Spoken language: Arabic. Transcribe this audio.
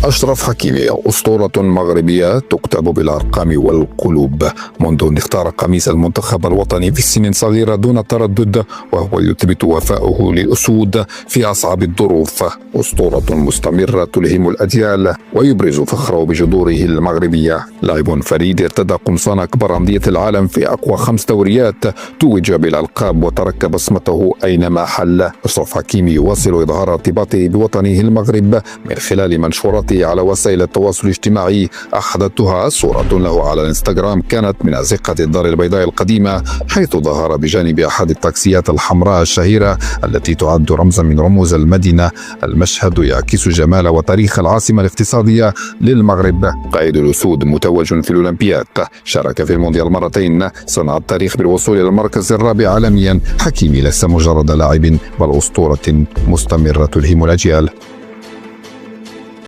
أشرف حكيمي أسطورة مغربية تكتب بالأرقام والقلوب، منذ أن اختار قميص المنتخب الوطني في سن صغيرة دون تردد، وهو يثبت وفاءه للأسود في أصعب الظروف. أسطورة مستمرة تلهم الأجيال ويبرز فخره بجذوره المغربية. لاعب فريد ارتدى قمصان أكبر أندية العالم في أقوى 5 دوريات، توج بالألقاب وترك بصمته أينما حل. أشرف حكيمي يواصل إظهار ارتباطه بوطنه المغرب من خلال منشوراته على وسائل التواصل الاجتماعي. أحدثها صورة له على الانستغرام كانت من أزقة الدار البيضاء القديمة، حيث ظهر بجانب أحد التاكسيات الحمراء الشهيرة التي تعد رمزا من رموز المدينة. المشهد يعكس جمال وتاريخ العاصمة الاقتصادية للمغرب. قائد الأسود متوج في الأولمبياد، شارك في المونديال مرتين، صنع التاريخ بالوصول إلى المركز الرابع عالميا. حكيمي ليس مجرد لاعب بل أسطورة مستمرة تلهم الأجيال.